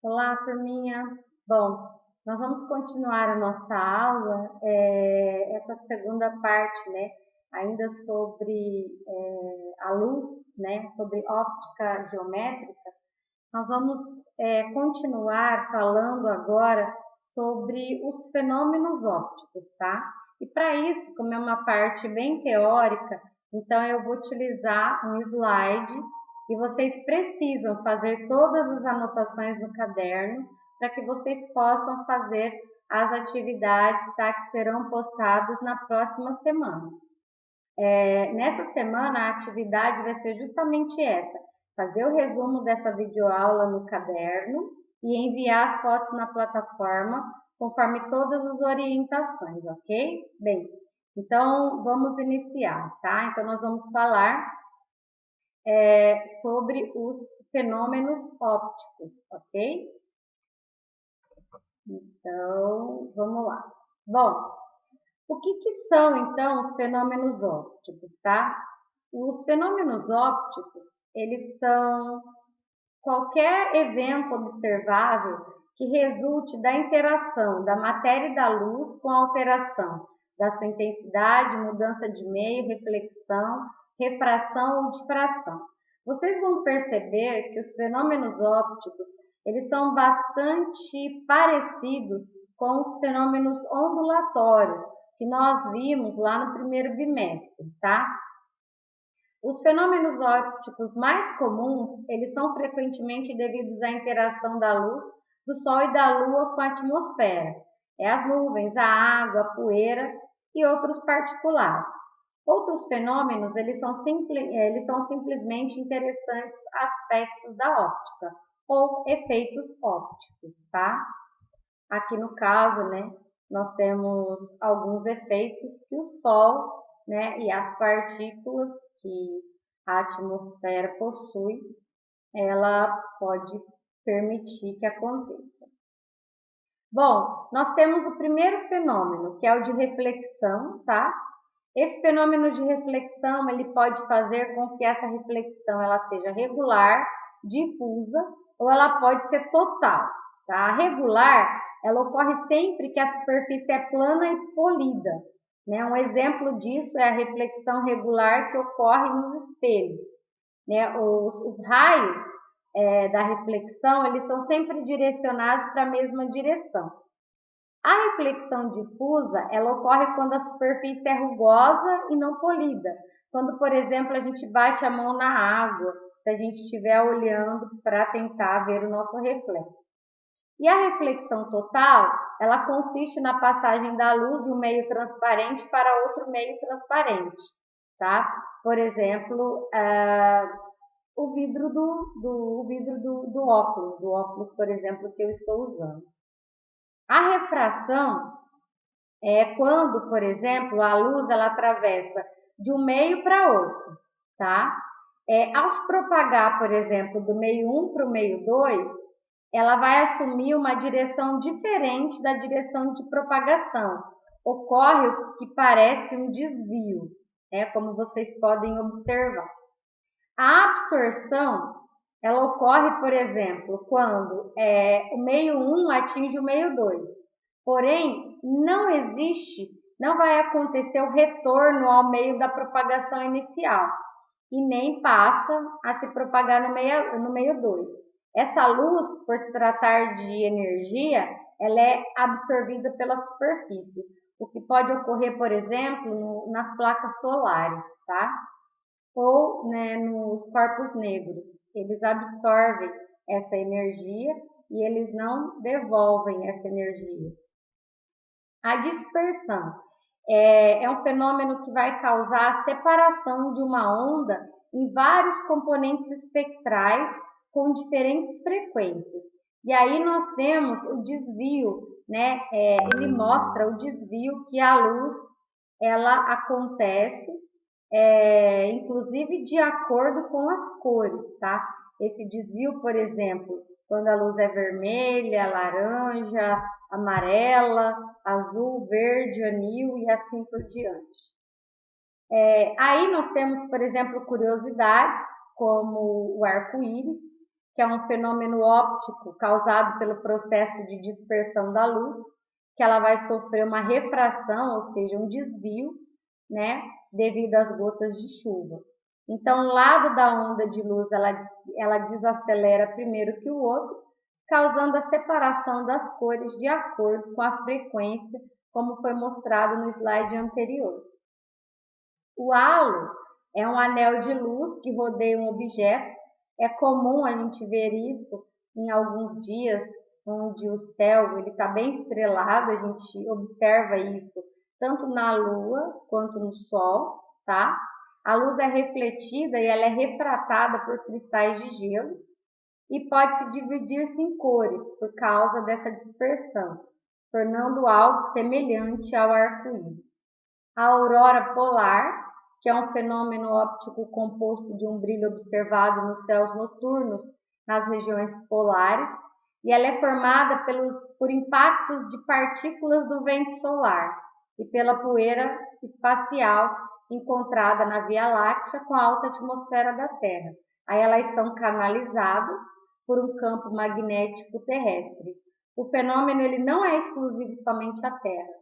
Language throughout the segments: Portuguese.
Olá, turminha. Bom, nós vamos continuar a nossa aula, essa segunda parte, né? Ainda sobre a luz, né? Sobre óptica geométrica. Nós vamos continuar falando agora sobre os fenômenos ópticos, tá? E para isso, como é uma parte bem teórica, então eu vou utilizar um slide e vocês precisam fazer todas as anotações no caderno para que vocês possam fazer as atividades, tá? Que serão postadas na próxima semana. Nessa semana, a atividade vai ser justamente essa: fazer o resumo dessa videoaula no caderno e enviar as fotos na plataforma conforme todas as orientações, ok? Bem, então vamos iniciar, tá? Então nós vamos falar sobre os fenômenos ópticos, ok? Então, vamos lá. Bom, o que são, então, os fenômenos ópticos, tá? Os fenômenos ópticos, eles são qualquer evento observável que resulte da interação da matéria e da luz com a alteração da sua intensidade, mudança de meio, reflexão, refração ou difração. Vocês vão perceber que os fenômenos ópticos, eles são bastante parecidos com os fenômenos ondulatórios que nós vimos lá no primeiro bimestre, tá? Os fenômenos ópticos mais comuns, eles são frequentemente devidos à interação da luz do Sol e da Lua com a atmosfera. As nuvens, a água, a poeira e outros particulados. Outros fenômenos, eles são simplesmente interessantes aspectos da óptica ou efeitos ópticos, tá? Aqui no caso, né, nós temos alguns efeitos que o Sol, né, e as partículas que a atmosfera possui, ela pode permitir que aconteça. Bom, nós temos o primeiro fenômeno, que é o de reflexão, tá? Esse fenômeno de reflexão, ele pode fazer com que essa reflexão ela seja regular, difusa, ou ela pode ser total, tá? A regular, ela ocorre sempre que a superfície é plana e polida, né? Um exemplo disso é a reflexão regular que ocorre nos espelhos, né? Os raios da reflexão, eles são sempre direcionados para a mesma direção. A reflexão difusa, ela ocorre quando a superfície é rugosa e não polida. Quando, por exemplo, a gente bate a mão na água, se a gente estiver olhando para tentar ver o nosso reflexo. E a reflexão total, ela consiste na passagem da luz de um meio transparente para outro meio transparente, tá? Por exemplo, o vidro do óculos, por exemplo, que eu estou usando. A refração é quando, por exemplo, a luz ela atravessa de um meio para outro, tá? Ao se propagar, por exemplo, do meio 1 para o meio 2, ela vai assumir uma direção diferente da direção de propagação. Ocorre o que parece um desvio, como vocês podem observar. A absorção, ela ocorre, por exemplo, quando o meio 1 atinge o meio 2. Porém, não vai acontecer o retorno ao meio da propagação inicial e nem passa a se propagar no meio 2. Essa luz, por se tratar de energia, ela é absorvida pela superfície, o que pode ocorrer, por exemplo, nas placas solares, tá? Ou, né, nos corpos negros. Eles absorvem essa energia e eles não devolvem essa energia. A dispersão é um fenômeno que vai causar a separação de uma onda em vários componentes espectrais com diferentes frequências. E aí nós temos o desvio, né? Ele mostra o desvio que a luz ela acontece, inclusive de acordo com as cores, tá? Esse desvio, por exemplo, quando a luz é vermelha, laranja, amarela, azul, verde, anil e assim por diante. Aí nós temos, por exemplo, curiosidades como o arco-íris. que é um fenômeno óptico causado pelo processo de dispersão da luz, que ela vai sofrer uma refração, ou seja, um desvio, né, devido às gotas de chuva. Então, um lado da onda de luz ela desacelera primeiro que o outro, causando a separação das cores de acordo com a frequência, como foi mostrado no slide anterior. O halo é um anel de luz que rodeia um objeto. É comum a gente ver isso em alguns dias onde o céu está bem estrelado, a gente observa isso tanto na lua quanto no sol, tá? A luz é refletida e ela é refratada por cristais de gelo e pode se dividir-se em cores por causa dessa dispersão, tornando algo semelhante ao arco-íris. A aurora polar, que é um fenômeno óptico composto de um brilho observado nos céus noturnos nas regiões polares, e ela é formada por impactos de partículas do vento solar e pela poeira espacial encontrada na Via Láctea com a alta atmosfera da Terra. Aí elas são canalizadas por um campo magnético terrestre. O fenômeno ele não é exclusivo somente à Terra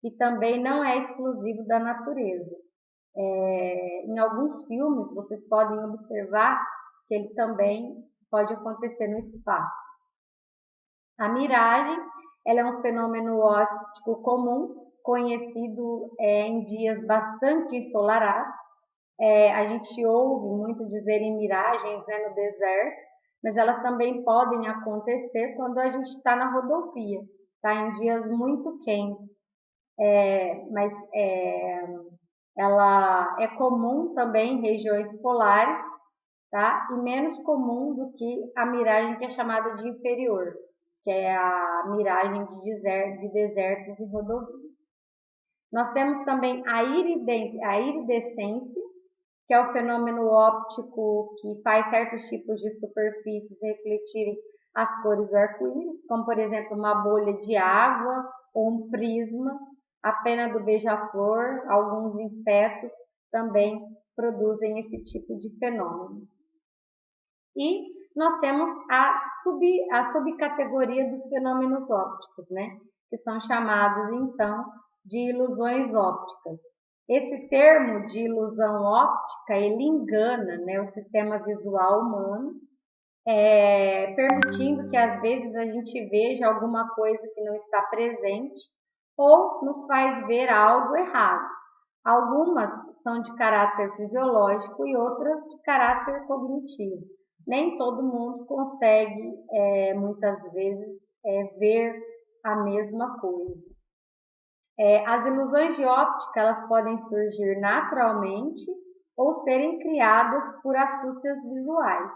e também não é exclusivo da natureza. Em alguns filmes vocês podem observar que ele também pode acontecer no espaço. A miragem ela é um fenômeno óptico comum, conhecido em dias bastante ensolarados. A gente ouve muito dizer em miragens, né, no deserto, mas elas também podem acontecer quando a gente está na rodovia, tá, em dias muito quentes. Mas ela é comum também em regiões polares, tá? E menos comum do que a miragem que é chamada de inferior, que é a miragem de desertos e rodovias. Nós temos também a iridescência, que é o fenômeno óptico que faz certos tipos de superfícies refletirem as cores do arco-íris, como por exemplo uma bolha de água ou um prisma, a pena do beija-flor, alguns insetos também produzem esse tipo de fenômeno. E nós temos a subcategoria dos fenômenos ópticos, né? Que são chamados então de ilusões ópticas. Esse termo de ilusão óptica, ele engana, né, o sistema visual humano, permitindo que às vezes a gente veja alguma coisa que não está presente ou nos faz ver algo errado. Algumas são de caráter fisiológico e outras de caráter cognitivo. Nem todo mundo consegue, muitas vezes, ver a mesma coisa. As ilusões de óptica elas podem surgir naturalmente ou serem criadas por astúcias visuais.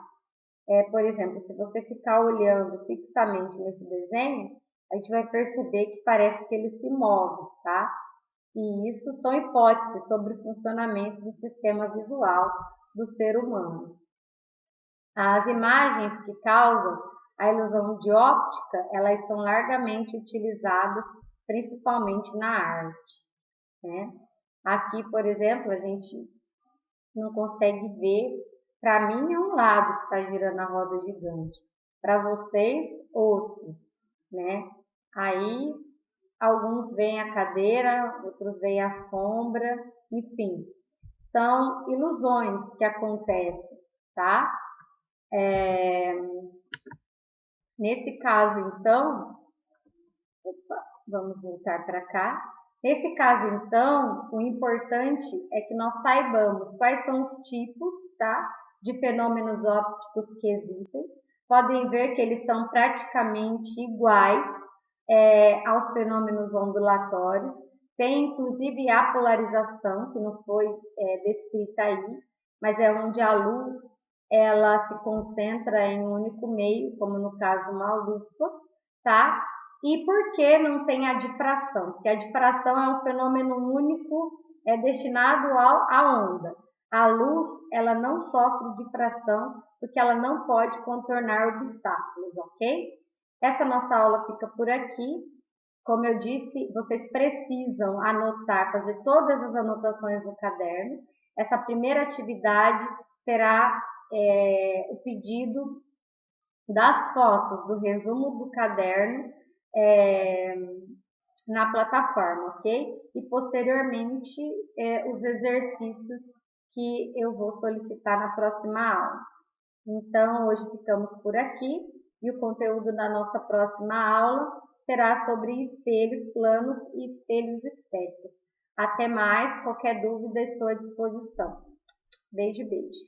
Por exemplo, se você ficar olhando fixamente nesse desenho, a gente vai perceber que parece que ele se move, tá? E isso são hipóteses sobre o funcionamento do sistema visual do ser humano. As imagens que causam a ilusão de óptica, elas são largamente utilizadas, principalmente na arte, né? Aqui, por exemplo, a gente não consegue ver. Para mim é um lado que está girando a roda gigante, para vocês outro, né? Aí alguns veem a cadeira, outros veem a sombra, enfim, são ilusões que acontecem, tá? Nesse caso, então, vamos voltar para cá. Nesse caso, então, o importante é que nós saibamos quais são os tipos, tá, de fenômenos ópticos que existem. Podem ver que eles são praticamente iguais aos fenômenos ondulatórios. Tem, inclusive, a polarização, que não foi descrita aí, mas é onde a luz ela se concentra em um único meio, como no caso uma lupa, tá? E por que não tem a difração? Porque a difração é um fenômeno único, destinado à onda. A luz, ela não sofre difração, porque ela não pode contornar obstáculos, ok? Essa nossa aula fica por aqui. Como eu disse, vocês precisam anotar, fazer todas as anotações no caderno. Essa primeira atividade será o pedido das fotos do resumo do caderno é, na plataforma, ok? E posteriormente os exercícios que eu vou solicitar na próxima aula. Então, hoje ficamos por aqui e o conteúdo da nossa próxima aula será sobre espelhos planos e espelhos esféricos. Até mais, qualquer dúvida estou à disposição. Beijo, beijo.